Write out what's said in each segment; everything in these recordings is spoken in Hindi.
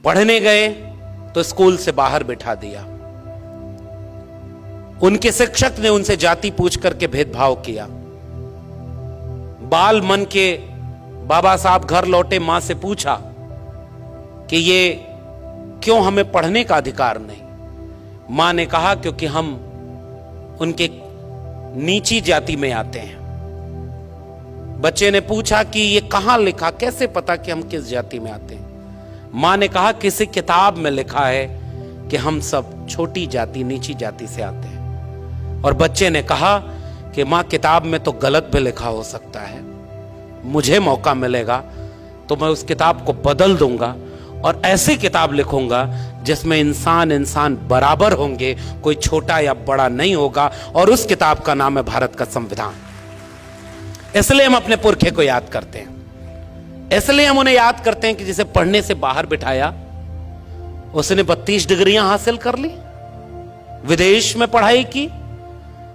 पढ़ने गए तो स्कूल से बाहर बिठा दिया। उनके शिक्षक ने उनसे जाति पूछ करके भेदभाव किया। बाल मन के बाबा साहब घर लौटे, मां से पूछा कि ये क्यों हमें पढ़ने का अधिकार नहीं। मां ने कहा क्योंकि हम उनके नीची जाति में आते हैं। बच्चे ने पूछा कि ये कहां लिखा, कैसे पता कि हम किस जाति में आते हैं। मां ने कहा किसी किताब में लिखा है कि हम सब छोटी जाति, नीची जाति से आते हैं। और बच्चे ने कहा कि मां किताब में तो गलत भी लिखा हो सकता है, मुझे मौका मिलेगा तो मैं उस किताब को बदल दूंगा और ऐसी किताब लिखूंगा जिसमें इंसान इंसान बराबर होंगे, कोई छोटा या बड़ा नहीं होगा। और उस किताब का नाम है भारत का संविधान। इसलिए हम अपने पुरखे को याद करते हैं, इसलिए हम उन्हें याद करते हैं कि जिसे पढ़ने से बाहर बिठाया उसने 32 डिग्रियां हासिल कर ली, विदेश में पढ़ाई की,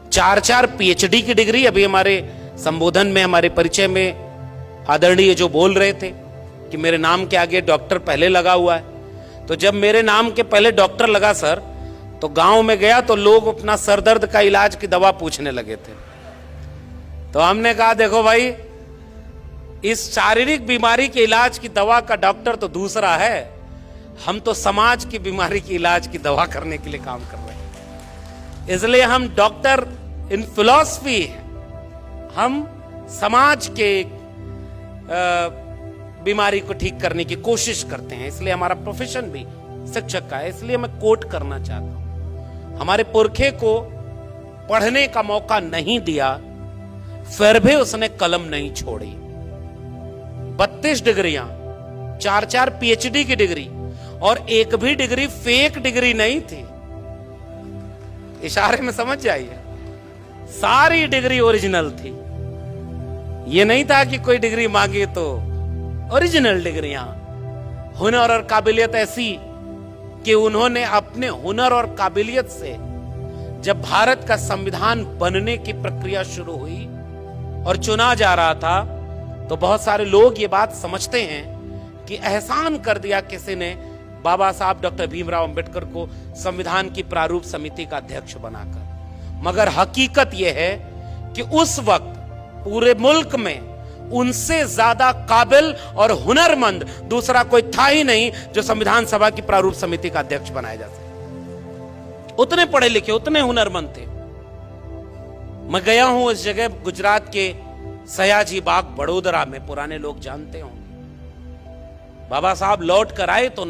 4-4 पीएचडी की डिग्री। अभी हमारे संबोधन में, हमारे परिचय में आदरणीय जो बोल रहे थे कि मेरे नाम के आगे डॉक्टर पहले लगा हुआ है, तो जब मेरे नाम के पहले डॉक्टर लगा सर, तो गांव में गया तो लोग अपना सरदर्द का इलाज की दवा पूछने लगे थे। तो हमने कहा देखो भाई, इस शारीरिक बीमारी के इलाज की दवा का डॉक्टर तो दूसरा है, हम तो समाज की बीमारी की इलाज की दवा करने के लिए काम कर रहे हैं। इसलिए हम डॉक्टर इन फिलॉसफी है, हम समाज के बीमारी को ठीक करने की कोशिश करते हैं। इसलिए हमारा प्रोफेशन भी शिक्षक का है। इसलिए मैं कोट करना चाहता हूं, हमारे पुरखे को पढ़ने का मौका नहीं दिया, फिर भी उसने कलम नहीं छोड़ी। 32 डिग्रियां, 4-4 पीएचडी की डिग्री, और एक भी डिग्री फेक डिग्री नहीं थी। इशारे में समझ जाइए, सारी डिग्री ओरिजिनल थी। ये नहीं था कि कोई डिग्री मांगे तो ओरिजिनल डिग्रियां। हुनर और काबिलियत ऐसी कि उन्होंने अपने हुनर और काबिलियत से, जब भारत का संविधान बनने की प्रक्रिया शुरू हुई और चुना जा रहा था, तो बहुत सारे लोग ये बात समझते हैं कि एहसान कर दिया किसी ने बाबा साहब डॉक्टर भीमराव अंबेडकर को संविधान की प्रारूप समिति का अध्यक्ष बनाकर। मगर हकीकत यह है कि उस वक्त पूरे मुल्क में उनसे ज्यादा काबिल और हुनरमंद दूसरा कोई था ही नहीं जो संविधान सभा की प्रारूप समिति का अध्यक्ष बनाया जा सके। उतने पढ़े लिखे, उतने हुनरमंद थे। मैं गया हूं उस जगह, गुजरात के सयाजी बाग बड़ोदरा में, पुराने लोग जानते होंगे। बाबा साहब लौट कर आए तो